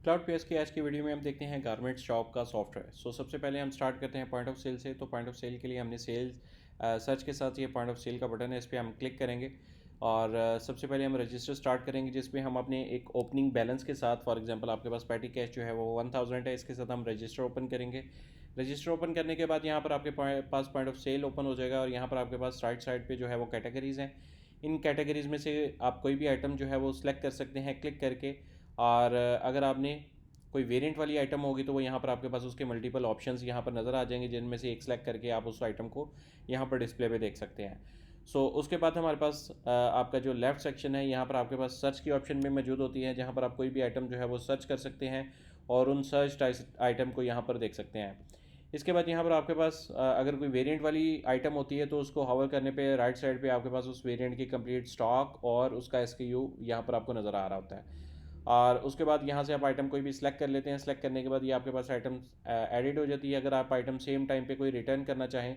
Cloud pace की आज की वीडियो में हम देखते हैं गारमेंट शॉप का सॉफ्टवेयर। सबसे पहले हम स्टार्ट करते हैं पॉइंट ऑफ सेल से। तो पॉइंट ऑफ सेल के लिए हमने सेल्स सर्च के साथ ये पॉइंट ऑफ सेल का बटन है, इस पर हम क्लिक करेंगे और सबसे पहले हम रजिस्टर स्टार्ट करेंगे, जिसमें हम अपने एक ओपनिंग बैलेंस के साथ, फॉर एग्जांपल आपके पास पैटी कैश जो है वो 1000 है, इसके साथ हम रजिस्टर ओपन करेंगे। रजिस्टर ओपन करने के बाद यहाँ पर आपके पास पॉइंट ऑफ सेल ओपन हो जाएगा और यहाँ पर आपके पास राइट साइड पे जो है वो कैटेगरीज़ हैं। इन कैटेगरीज़ में से आप कोई भी आइटम जो है वो सिलेक्ट कर सकते हैं क्लिक करके। और अगर आपने कोई वेरिएंट वाली आइटम होगी तो वो यहाँ पर आपके पास उसके मल्टीपल ऑप्शंस यहाँ पर नज़र आ जाएंगे, जिनमें से एक सेलेक्ट करके आप उस आइटम को यहाँ पर डिस्प्ले पे देख सकते हैं। उसके बाद हमारे पास आपका जो लेफ्ट सेक्शन है, यहाँ पर आपके पास सर्च की ऑप्शन भी मौजूद होती है, जहाँ पर आप कोई भी आइटम जो है वो सर्च कर सकते हैं और उन सर्च आइटम को यहाँ पर देख सकते हैं। इसके बाद यहाँ पर आपके पास अगर कोई वेरिएंट वाली आइटम होती है तो उसको हॉवर करने पे राइट साइड पे आपके पास उस वेरिएंट की कंप्लीट स्टॉक और उसका एसक्यू यहाँ पर आपको नज़र आ रहा होता है। और उसके बाद यहाँ से आप आइटम कोई भी सिलेक्ट कर लेते हैं। सिलेक्ट करने के बाद ये आपके पास आइटम एडिट हो जाती है। अगर आप आइटम सेम टाइम पे कोई रिटर्न करना चाहें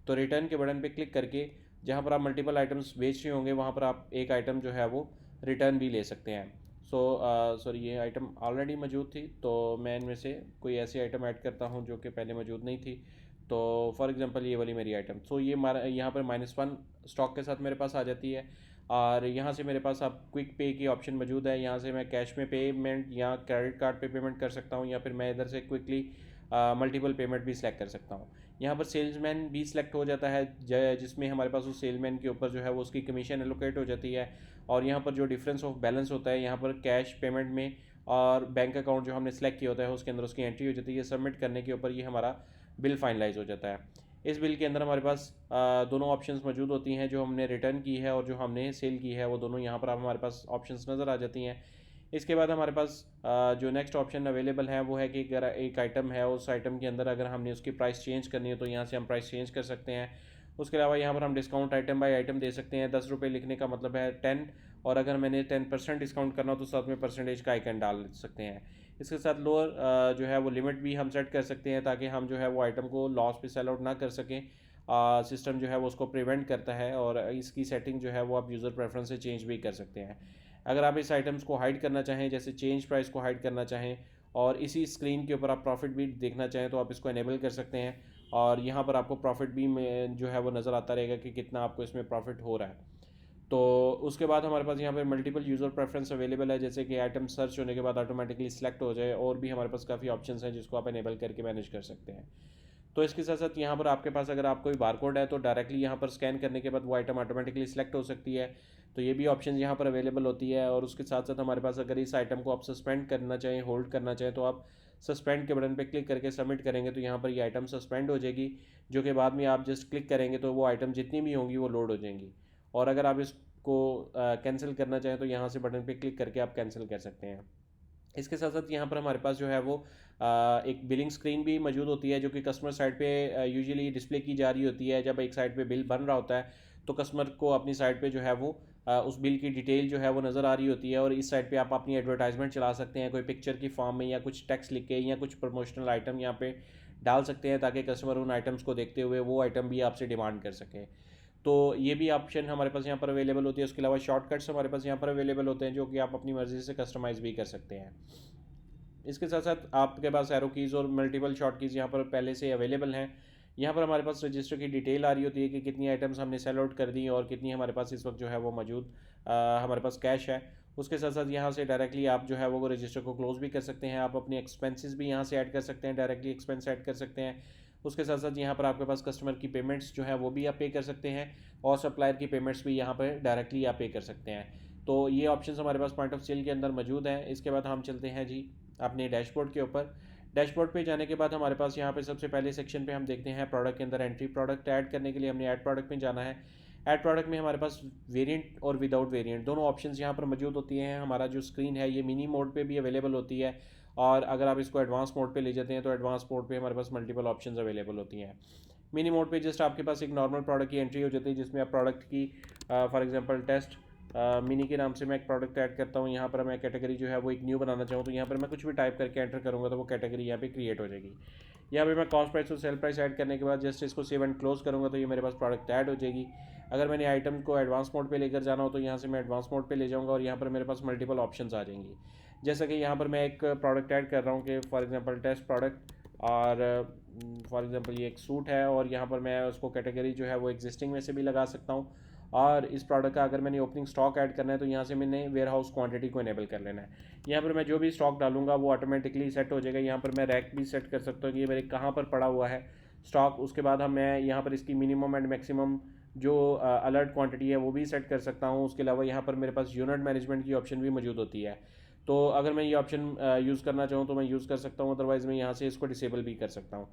तो रिटर्न के बटन पे क्लिक करके जहाँ पर आप मल्टीपल आइटम्स बेच रहे होंगे वहाँ पर आप एक आइटम जो है वो रिटर्न भी ले सकते हैं। सॉरी, ये आइटम ऑलरेडी मौजूद थी तो मैं इनमें से कोई ऐसी आइटम ऐड करता हूँ जो कि पहले मौजूद नहीं थी। तो फॉर एग्जांपल ये वाली मेरी आइटम, ये यहाँ पर -1 स्टॉक के साथ मेरे पास आ जाती है। और यहाँ से मेरे पास अब क्विक पे की ऑप्शन मौजूद है। यहाँ से मैं कैश में पेमेंट या क्रेडिट कार्ड पे पेमेंट कर सकता हूँ, या फिर मैं इधर से क्विकली मल्टीपल पेमेंट भी सिलेक्ट कर सकता हूँ। यहाँ पर सेल्समैन भी सिलेक्ट हो जाता है, जिसमें हमारे पास उस सेलमैन के ऊपर जो है वो उसकी कमीशन एलोकेट हो जाती है। और यहाँ पर जो डिफरेंस ऑफ बैलेंस होता है, यहाँ पर कैश पेमेंट में और बैंक अकाउंट जो हमने सेलेक्ट किया होता है उसके अंदर उसकी एंट्री हो जाती है। सबमिट करने के ऊपर ये हमारा बिल फाइनलाइज हो जाता है। इस बिल के अंदर हमारे पास दोनों ऑप्शंस मौजूद होती हैं, जो हमने रिटर्न की है और जो हमने सेल की है, वो दोनों यहाँ पर हमारे पास ऑप्शंस नज़र आ जाती हैं। इसके बाद हमारे पास जो नेक्स्ट ऑप्शन अवेलेबल है वो है कि अगर एक आइटम है, उस आइटम के अंदर अगर हमने उसकी प्राइस चेंज करनी है तो यहाँ से हम प्राइस चेंज कर सकते हैं। उसके अलावा यहाँ पर हम डिस्काउंट आइटम बाय आइटम दे सकते हैं। 10 रुपये लिखने का मतलब है 10, और अगर मैंने 10% डिस्काउंट करना हो तो साथ में परसेंटेज का आइकन डाल सकते हैं। इसके साथ लोअर जो है वो लिमिट भी हम सेट कर सकते हैं, ताकि हम जो है वो आइटम को लॉस पे सेल आउट ना कर सकें। सिस्टम जो है वो उसको प्रिवेंट करता है, और इसकी सेटिंग जो है वो आप यूज़र प्रेफरेंस से चेंज भी कर सकते हैं। अगर आप इस आइटम्स को हाइड करना चाहें, जैसे चेंज प्राइस को हाइड करना चाहें और इसी स्क्रीन के ऊपर आप प्रॉफिट भी देखना चाहें, तो आप इसको इनेबल कर सकते हैं। और यहाँ पर आपको प्रॉफिट भी में जो है वो नज़र आता रहेगा कि कितना आपको इसमें प्रॉफिट हो रहा है। तो उसके बाद हमारे पास यहाँ पे मल्टीपल यूज़र प्रेफरेंस अवेलेबल है, जैसे कि आइटम सर्च होने के बाद ऑटोमेटिकली सिलेक्ट हो जाए, और भी हमारे पास काफ़ी ऑप्शंस हैं जिसको आप इनेबल करके मैनेज कर सकते हैं। तो इसके साथ साथ यहाँ पर आपके पास अगर आप कोई बारकोड है तो डायरेक्टली यहाँ पर स्कैन करने के बाद वो आइटम ऑटोमेटिकली सिलेक्ट हो सकती है। तो ये भी ऑप्शन यहाँ पर अवेलेबल होती है। और उसके साथ साथ हमारे पास अगर इस आइटम को आप सस्पेंड करना चाहें, होल्ड करना चाहें, तो आप सस्पेंड के बटन पर क्लिक करके सबमिट करेंगे तो यहाँ पर ये आइटम सस्पेंड हो जाएगी, जो कि बाद में आप जस्ट क्लिक करेंगे तो वो आइटम जितनी भी होंगी वो लोड हो जाएंगी। और अगर आप इसको कैंसिल करना चाहें तो यहाँ से बटन पे क्लिक करके आप कैंसिल कर सकते हैं। इसके साथ साथ यहाँ पर हमारे पास जो है वो एक बिलिंग स्क्रीन भी मौजूद होती है, जो कि कस्टमर साइड पे यूजुअली डिस्प्ले की जा रही होती है। जब एक साइड पे बिल बन रहा होता है तो कस्टमर को अपनी साइड पे जो है वो उस बिल की डिटेल जो है वो नज़र आ रही होती है, और इस साइड पे आप अपनी एडवर्टाइजमेंट चला सकते हैं, कोई पिक्चर की फॉर्म में या कुछ टेक्स्ट लिख के या कुछ प्रमोशनल आइटम यहाँ पे डाल सकते हैं, ताकि कस्टमर उन आइटम्स को देखते हुए वो आइटम भी आपसे डिमांड कर सके। तो ये भी ऑप्शन हमारे पास यहाँ पर अवेलेबल होती है। उसके अलावा शॉर्टकट्स हमारे पास यहाँ पर अवेलेबल होते हैं, जो कि आप अपनी मर्ज़ी से कस्टमाइज़ भी कर सकते हैं। इसके साथ साथ आपके पास एरो कीज़ और मल्टीपल शॉर्ट कीज़ यहाँ पर पहले से अवेलेबल हैं। यहाँ पर हमारे पास रजिस्टर की डिटेल आ रही होती है कि कितनी आइटम्स हमने सेल आउट कर दी और कितनी हमारे पास इस वक्त जो है वो मौजूद हमारे पास कैश है। उसके साथ साथ यहाँ से डायरेक्टली आप जो है वो रजिस्टर को क्लोज भी कर सकते हैं। आप अपने एक्सपेंसेस भी यहाँ से ऐड कर सकते हैं, डायरेक्टली एक्सपेंस ऐड कर सकते हैं। उसके साथ साथ यहाँ पर आपके पास कस्टमर की पेमेंट्स जो है वो भी आप पे कर सकते हैं, और सप्लायर की पेमेंट्स भी यहाँ पर डायरेक्टली आप पे कर सकते हैं। तो ये ऑप्शंस हमारे पास पॉइंट ऑफ सेल के अंदर मौजूद हैं। इसके बाद हम चलते हैं जी अपने डैशबोर्ड के ऊपर। डैशबोर्ड पे जाने के बाद हमारे पास यहाँ पे सबसे पहले सेक्शन पे हम देखते हैं प्रोडक्ट के अंदर एंट्री। प्रोडक्ट ऐड करने के लिए हमने ऐड प्रोडक्ट में जाना है। ऐड प्रोडक्ट में हमारे पास वेरिएंट और विदाउट वेरिएंट दोनों ऑप्शंस यहाँ पर मौजूद होती हैं। हमारा जो स्क्रीन है ये मिनी मोड पे भी अवेलेबल होती है, और अगर आप इसको एडवांस मोड पे ले जाते हैं तो एडवांस मोड पे हमारे पास मल्टीपल ऑप्शंस अवेलेबल होती हैं। मिनी मोड पे जस्ट आपके पास एक नॉर्मल प्रोडक्ट की एंट्री हो जाती है, जिसमें आप प्रोडक्ट की फॉर एग्जांपल टेस्ट मिनी के नाम से मैं एक प्रोडक्ट ऐड करता हूँ। यहाँ पर मैं कैटेगरी जो है वो एक न्यू बनाना चाहूँ तो यहाँ पर मैं कुछ भी टाइप करके एंटर करूँगा तो वो कैटेगरी यहाँ पे क्रिएट हो जाएगी। यहाँ पे मैं कॉस्ट प्राइस और सेल प्राइस ऐड करने के बाद जस्ट इसको सेव एंड क्लोज करूँगा तो ये मेरे पास प्रोडक्ट ऐड हो जाएगी। अगर मैंने आइटम को एडवांस मोड पे लेकर जाना हो तो यहाँ से मैं एडवांस मोड पे ले जाऊँगा और यहाँ पर मेरे पास मल्टीपल ऑप्शंस आ जाएंगी। जैसा कि यहाँ पर मैं एक प्रोडक्ट ऐड कर रहा हूँ कि फॉर एग्जांपल टेस्ट प्रोडक्ट, और फॉर एग्जांपल ये एक सूट है और यहाँ पर मैं उसको कैटेगरी जो है वो एग्जिस्टिंग में से भी लगा सकता हूँ। और इस प्रोडक्ट का अगर मैंने ओपनिंग स्टॉक ऐड करना है तो यहाँ से मैंने वेयर हाउस क्वान्टिटी को इनेबल कर लेना है। यहाँ पर मैं जो भी स्टॉक डालूंगा वो ऑटोमेटिकली सेट हो जाएगा। यहाँ पर मैं रैक भी सेट कर सकता हूँ कि ये मेरे कहाँ पर पड़ा हुआ है स्टॉक। उसके बाद मैं यहाँ पर इसकी मिनिमम एंड मैक्सिमम जो अलर्ट क्वांटिटी है वो भी सेट कर सकता हूँ। उसके अलावा यहाँ पर मेरे पास यूनिट मैनेजमेंट की ऑप्शन भी मौजूद होती है, तो अगर मैं ये ऑप्शन यूज़ करना चाहूँ तो मैं यूज़ कर सकता हूँ, अदरवाइज़ मैं यहाँ से इसको डिसेबल भी कर सकता हूँ।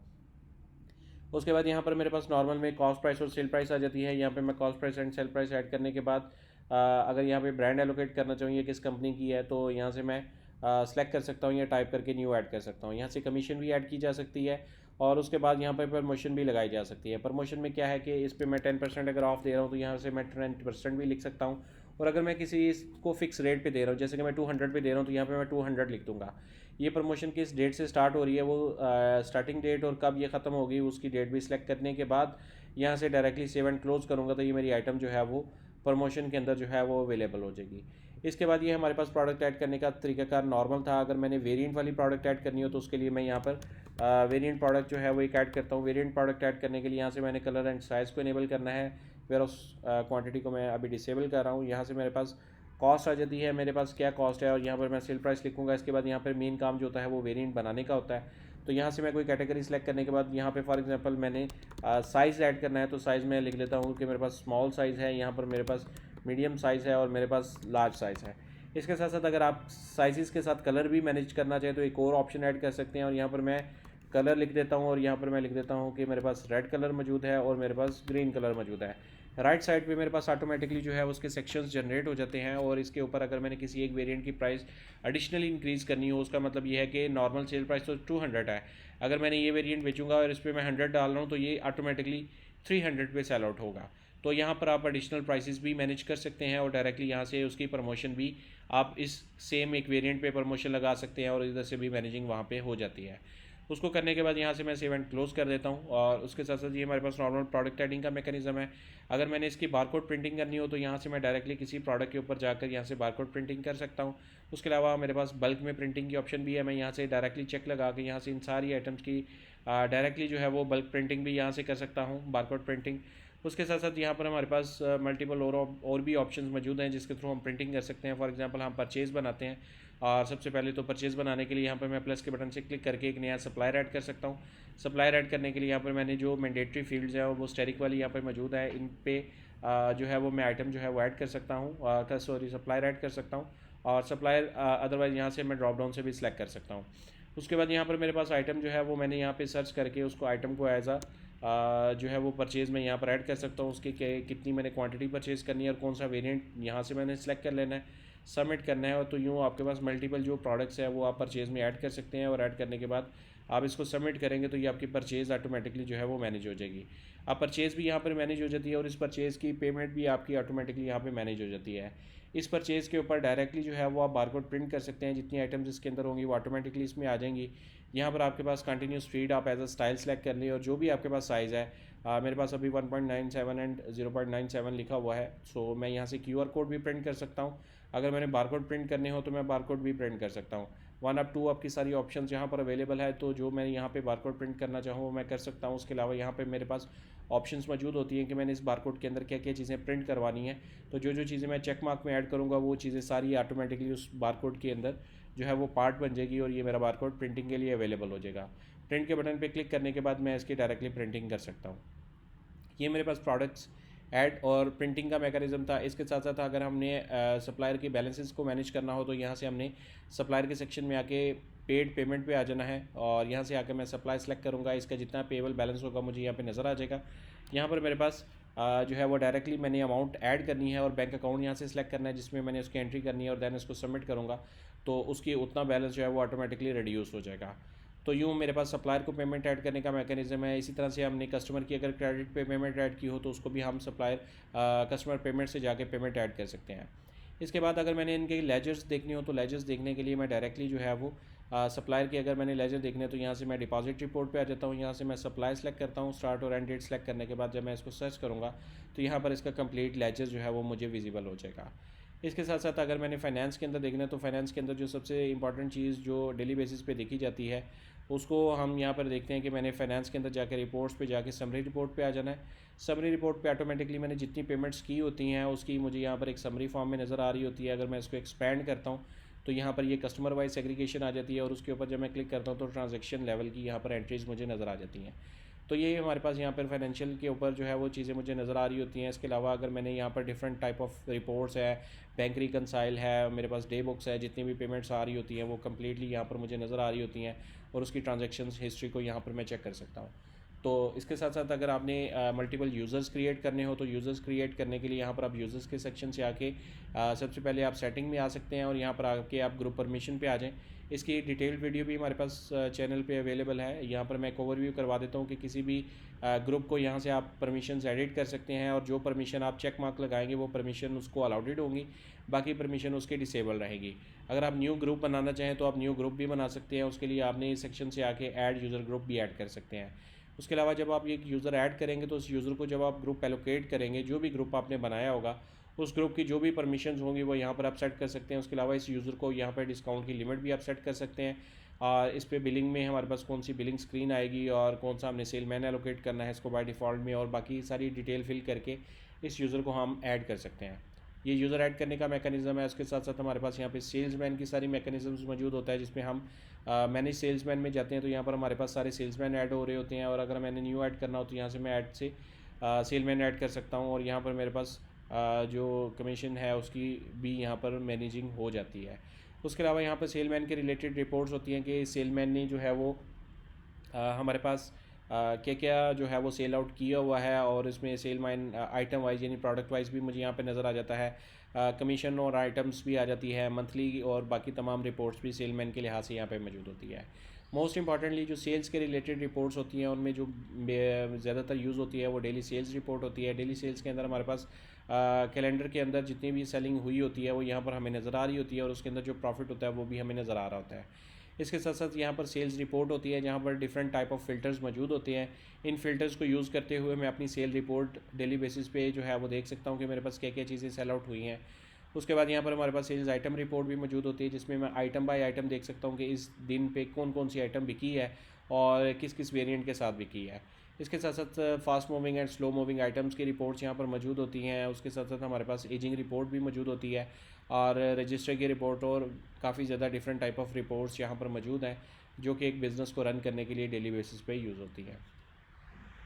उसके बाद यहाँ पर मेरे पास नॉर्मल में कॉस्ट प्राइस और सेल प्राइस आ जाती है। यहाँ पे मैं cost price and sale price add करने के बाद अगर यहाँ पे ब्रांड एलोकेट करना चाहिए किस कंपनी की है तो यहाँ से मैं सेलेक्ट कर सकता हूँ या टाइप करके न्यू ऐड कर सकता हूँ। यहाँ से कमीशन भी ऐड की जा सकती है और उसके बाद यहाँ पर प्रमोशन भी लगाई जा सकती है। प्रमोशन में क्या है कि इस पर मैं 10% अगर ऑफ दे रहा हूँ तो यहाँ से मैं 10% भी लिख सकता हूँ। और अगर मैं किसी इसको फिक्स रेट पे दे रहा हूँ, जैसे कि मैं 200 पे दे रहा हूँ, तो यहाँ पे मैं 200 लिख दूंगा। ये प्रमोशन किस डेट से स्टार्ट हो रही है वो स्टार्टिंग डेट और कब ये ख़त्म होगी उसकी डेट भी सिलेक्ट करने के बाद यहाँ से डायरेक्टली सेव एंड क्लोज करूँगा तो ये मेरी आइटम जो है वो प्रमोशन के अंदर जो है वो अवेलेबल हो जाएगी। इसके बाद ये हमारे पास प्रोडक्ट ऐड करने का तरीकाकार नॉर्मल था। अगर मैंने वेरिएंट वाली प्रोडक्ट ऐड करनी हो तो उसके लिए मैं यहाँ पर वेरिएंट प्रोडक्ट जो है वो एक ऐड करता हूँ। वेरिएंट प्रोडक्ट ऐड करने के लिए यहाँ से मैंने कलर एंड साइज़ को इनेबल करना है, वेयर उस क्वांटिटी को मैं अभी डिसेबल कर रहा हूँ। यहाँ से मेरे पास कॉस्ट आ जाती है, मेरे पास क्या कॉस्ट है और यहाँ पर मैं सेल प्राइस लिखूंगा। इसके बाद यहाँ पर मेन काम जो होता है वो वेरिएंट बनाने का होता है। तो यहाँ से मैं कोई कैटेगरी सेलेक्ट करने के बाद यहाँ पे फॉर एग्जांपल मैंने साइज़ ऐड करना है तो साइज़ मैं लिख लेता हूँ कि मेरे पास स्मॉल साइज़ है, यहाँ पर मेरे पास मीडियम साइज़ है और मेरे पास लार्ज साइज़ है। इसके साथ साथ अगर आप साइज़ के साथ कलर भी मैनेज करना चाहें तो एक और ऑप्शन ऐड कर सकते हैं और यहाँ पर मैं कलर लिख देता हूँ और यहाँ पर मैं लिख देता हूँ कि मेरे पास रेड कलर मौजूद है और मेरे पास ग्रीन कलर मौजूद है। राइट साइड पे मेरे पास ऑटोमेटिकली जो है उसके सेक्शंस जनरेट हो जाते हैं और इसके ऊपर अगर मैंने किसी एक वेरिएंट की प्राइस एडिशनली इंक्रीज़ करनी हो उसका मतलब ये है कि नॉर्मल सेल प्राइस तो 200 है, अगर मैंने ये वेरिएंट बेचूंगा और इस पर मैं 100 डाल रहा हूँ तो ये ऑटोमेटिकली 300 पे सेल आउट होगा। तो यहाँ पर आप एडिशनल प्राइसेस भी मैनेज कर सकते हैं और डायरेक्टली यहाँ से उसकी प्रमोशन भी आप इस सेम एक वेरिएंट पे प्रमोशन लगा सकते हैं और इधर से भी मैनेजिंग वहाँ पे हो जाती है। उसको करने के बाद यहाँ से मैं सेव एंड क्लोज कर देता हूँ और उसके साथ साथ ये हमारे पास नॉर्मल प्रोडक्ट एडिंग का मैकेनिज्म है। अगर मैंने इसकी बारकोड प्रिंटिंग करनी हो तो यहाँ से मैं डायरेक्टली किसी प्रोडक्ट के ऊपर जाकर यहाँ से बारकोड प्रिंटिंग कर सकता हूँ। उसके अलावा मेरे पास बल्क में प्रिंटिंग की ऑप्शन भी है, मैं यहाँ से डायरेक्टली चेक लगा के यहाँ से इन सारी आइटम्स की डायरेक्टली जो है वो बल्क प्रिंटिंग भी यहाँ से कर सकता हूँ, बारकोड प्रिंटिंग। उसके साथ साथ यहाँ पर हमारे पास मल्टीपल और भी ऑप्शंस मौजूद हैं जिसके थ्रू हम प्रिंटिंग कर सकते हैं। फॉर एग्जांपल हम परचेज़ बनाते हैं और सबसे पहले तो परचेज़ बनाने के लिए यहाँ पर मैं प्लस के बटन से क्लिक करके एक नया सप्लायर ऐड कर सकता हूँ। सप्लायर ऐड करने के लिए यहाँ पर मैंने जो मैंडेटरी फील्ड्स हैं वो स्टेरिक वाली यहाँ पर मौजूद है, इन पे जो है वो मैं आइटम जो है वो ऐड कर सकता हूँ, सप्लायर ऐड कर सकता हूँ और सप्लायर अदरवाइज़ यहाँ से मैं ड्रॉप डाउन से भी सिलेक्ट कर सकता हूँ। उसके बाद यहाँ पर मेरे पास आइटम जो है वो मैंने यहाँ पे सर्च करके उसको आइटम को एज जो है वो परचेज़ में यहाँ पर ऐड कर सकता हूँ, उसकी कितनी मैंने क्वांटिटी परचेज़ करनी है और कौन सा वेरिएंट यहाँ से मैंने सेलेक्ट कर लेना है, सबमिट करना है। और तो यूँ आपके पास मल्टीपल जो प्रोडक्ट्स है वो आप परचेज़ में ऐड कर सकते हैं और ऐड करने के बाद आप इसको सबमिट करेंगे तो ये आपकी परचेज़ ऑटोमेटिकली जो है वो मैनेज हो जाएगी। आप परचेज़ भी यहाँ पर मैनेज हो जाती है और इस परचेज़ की पेमेंट भी आपकी ऑटोमेटिकली यहाँ पर मैनेज हो जाती है। इस परचेज़ के ऊपर डायरेक्टली जो है वो आप बारकोड प्रिंट कर सकते हैं, जितनी आइटम्स इसके अंदर होंगी वो ऑटोमेटिकली इसमें आ जाएंगी। यहाँ पर आपके पास कंटिन्यूस फीड आप एज अ स्टाइल सेलेक्ट कर लें और जो भी आपके पास साइज़ है, मेरे पास अभी 1.97 एंड 0.97 लिखा हुआ है, सो मैं यहाँ से QR कोड भी प्रिंट कर सकता हूँ। अगर मैंने बारकोड प्रिंट करने हो तो मैं बारकोड भी प्रिंट कर सकता हूँ। 1 अप 2 आपकी सारी ऑप्शंस यहाँ पर अवेलेबल है, तो जो मैं यहाँ पे बारकोड प्रिंट करना चाहूँ वो मैं कर सकता हूँ। उसके अलावा यहाँ पे मेरे पास ऑप्शंस मौजूद होती हैं कि मैंने इस बारकोड के अंदर क्या क्या चीज़ें प्रिंट करवानी है, तो जो जो चीज़ें मैं चेक मार्क में ऐड करूँगा वो चीज़ें सारी ऑटोमेटिकली उस बारकोड के अंदर जो है वो पार्ट बन जाएगी और ये मेरा बारकोड प्रिंटिंग के लिए अवेलेबल हो जाएगा। प्रिंट के बटन पर क्लिक करने के बाद मैं इसकी डायरेक्टली प्रिंटिंग कर सकता हूँ। ये मेरे पास प्रोडक्ट्स ऐड और प्रिंटिंग का मैकेनिज्म था। इसके साथ साथ अगर हमने सप्लायर के बैलेंसेस को मैनेज करना हो तो यहाँ से हमने सप्लायर के सेक्शन में आके पेड पेमेंट पे आ जाना है और यहाँ से आकर मैं सप्लाई सेलेक्ट करूँगा, इसका जितना पेबल बैलेंस होगा मुझे यहाँ पे नज़र आ जाएगा। यहाँ पर मेरे पास जो है वो डायरेक्टली मैंने अमाउंट ऐड करनी है और बैंक अकाउंट यहाँ से सिलेक्ट करना है जिसमें मैंने उसकी एंट्री करनी है और दैन इसको सबमिट करूँगा तो उसकी उतना बैलेंस जो है वो ऑटोमेटिकली रिड्यूस हो जाएगा। तो यूँ मेरे पास सप्लायर को पेमेंट ऐड करने का मैकेनिज्म है। इसी तरह से हमने कस्टमर की अगर क्रेडिट पे पेमेंट ऐड की हो तो उसको भी हम सप्लायर कस्टमर पेमेंट से जाके पेमेंट ऐड कर सकते हैं। इसके बाद अगर मैंने इनके लेजर्स देखनी हो तो लेजर्स देखने के लिए मैं डायरेक्टली जो है वो सप्लायर की अगर मैंने लेजर देखने तो यहाँ से मैं डिपॉजिट रिपोर्ट पे आ जाता हूँ। यहाँ से मैं सप्लाई सेलेक्ट करता हूँ, स्टार्ट और एंड डेट सेलेक्ट करने के बाद जब मैं इसको सर्च करूँगा तो यहाँ पर इसका कंप्लीट लेजर जो है वो मुझे विजिबल हो जाएगा। इसके साथ साथ अगर मैंने फाइनेंस के अंदर देखना है तो फाइनेंस के अंदर जो सबसे इंपॉर्टेंट चीज़ जो डेली बेसिस पे देखी जाती है उसको हम यहाँ पर देखते हैं कि मैंने फाइनेंस के अंदर जाकर रिपोर्ट्स पे जाके समरी रिपोर्ट पे आ जाना है। समरी रिपोर्ट पे ऑटोमेटिकली मैंने जितनी पेमेंट्स की होती हैं उसकी मुझे यहाँ पर एक समरी फॉर्म में नज़र आ रही होती है। अगर मैं इसको एक्सपेंड करता हूँ तो यहाँ पर ये कस्टमर वाइज सेग्रीगेशन आ जाती है और उसके ऊपर जब मैं क्लिक करता हूँ तो ट्रांजेक्शन लेवल की यहाँ पर एंट्रीज़ मुझे नज़र आ जाती हैं। तो ये हमारे पास यहाँ पर फाइनेंशियल के ऊपर जो है वो चीज़ें मुझे नज़र आ रही होती हैं। इसके अलावा अगर मैंने यहाँ पर डिफरेंट टाइप ऑफ रिपोर्ट्स है, बैंक रिकनसाइल है, मेरे पास डे बुक्स है, जितनी भी पेमेंट्स आ रही होती हैं वो कम्प्लीटली यहाँ पर मुझे नज़र आ रही होती हैं और उसकी ट्रांजेक्शन हिस्ट्री को यहाँ पर मैं चेक कर सकता हूँ। तो इसके साथ साथ अगर आपने मल्टीपल यूज़र्स क्रिएट करने हो तो यूज़र्स क्रिएट करने के लिए यहाँ पर आप यूज़र्स के सेक्शन से आके सबसे पहले आप सेटिंग में आ सकते हैं और यहाँ पर आके आप ग्रुप परमिशन पे आ जाएं। इसकी डिटेल्ड वीडियो भी हमारे पास चैनल पे अवेलेबल है। यहाँ पर मैं एक ओवरव्यू करवा देता हूँ कि किसी भी ग्रुप को यहाँ से आप परमिशंस एडिट कर सकते हैं और जो परमिशन आप चेक मार्क लगाएंगे वो परमिशन उसको अलाउडेड होंगी, बाकी परमिशन उसके डिसेबल रहेगी। अगर आप न्यू ग्रुप बनाना चाहें तो आप न्यू ग्रुप भी बना सकते हैं। उसके लिए आपने इस सेक्शन से आके ऐड यूज़र ग्रुप भी ऐड कर सकते हैं। उसके अलावा जब आप एक यूज़र ऐड करेंगे तो उस यूज़र को जब आप ग्रुप एलोकेट करेंगे, जो भी ग्रुप आपने बनाया होगा उस ग्रुप की जो भी परमिशंस होंगी वो यहाँ पर आप सेट कर सकते हैं। उसके अलावा इस यूज़र को यहाँ पर डिस्काउंट की लिमिट भी आप सेट कर सकते हैं। और इस पे बिलिंग में हमारे पास कौन सी बिलिंग स्क्रीन आएगी और कौन सा हमने सेल मैन एलोकेट करना है इसको बाय डिफ़ॉल्ट में, और बाकी सारी डिटेल फिल करके इस यूज़र को हम ऐड कर सकते हैं। ये यूज़र ऐड करने का मैकेनिज़्म है। उसके साथ साथ हमारे पास यहाँ पे सेल्समैन की सारी मैकेनिज़म्स मौजूद होता है, जिसमें हम मैनेज सेल्समैन में जाते हैं तो यहाँ पर हमारे पास सारे सेल्समैन ऐड हो रहे होते हैं। और अगर मैंने न्यू ऐड करना हो तो यहाँ से मैं ऐड से सेलमैन ऐड कर सकता हूँ और यहाँ पर मेरे पास जो कमीशन है उसकी भी यहाँ पर मैनेजिंग हो जाती है। उसके अलावा यहाँ पर सेलमैन के रिलेटेड रिपोर्ट्स होती हैं कि सेलमैन ने जो है वो हमारे पास क्या क्या जो है वो सेल आउट किया हुआ है और इसमें सेल माइन आइटम वाइज यानी प्रोडक्ट वाइज भी मुझे यहाँ पे नज़र आ जाता है। कमीशन और आइटम्स भी आ जाती है मंथली, और बाकी तमाम रिपोर्ट्स भी सेलमैन के लिहाज से यहाँ पे मौजूद होती है। मोस्ट इंपॉर्टेंटली जो सेल्स के रिलेटेड रिपोर्ट्स होती हैं उनमें जो ज़्यादातर यूज़ होती है वो डेली सेल्स रिपोर्ट होती है। डेली सेल्स के अंदर हमारे पास कैलेंडर के अंदर जितनी भी सेलिंग हुई होती है वो यहाँ पर हमें नज़र आ रही होती है और उसके अंदर जो प्रॉफिट होता है वो भी हमें नज़र आ रहा होता है। इसके साथ साथ यहाँ पर सेल्स रिपोर्ट होती है जहाँ पर डिफरेंट टाइप ऑफ फ़िल्टर्स मौजूद होते हैं। इन फ़िल्टर्स को यूज़ करते हुए मैं अपनी सेल रिपोर्ट डेली बेसिस पे जो है वो देख सकता हूँ कि मेरे पास क्या क्या चीज़ें सेल आउट हुई हैं। उसके बाद यहाँ पर हमारे पास सेल्स आइटम रिपोर्ट भी मौजूद होती है जिसमें मैं आइटम बाय आइटम देख सकता हूँ कि इस दिन पे कौन कौन सी आइटम बिकी है और किस किस वेरिएंट के साथ बिकी है। इसके साथ साथ fast moving and slow moving items की रिपोर्ट्स यहाँ पर मौजूद होती हैं। उसके साथ साथ हमारे पास एजिंग रिपोर्ट भी मौजूद होती है और रजिस्टर की रिपोर्ट और काफ़ी ज़्यादा डिफरेंट टाइप ऑफ रिपोर्ट्स यहाँ पर मौजूद हैं जो कि एक बिज़नेस को रन करने के लिए डेली बेसिस पे यूज़ होती हैं।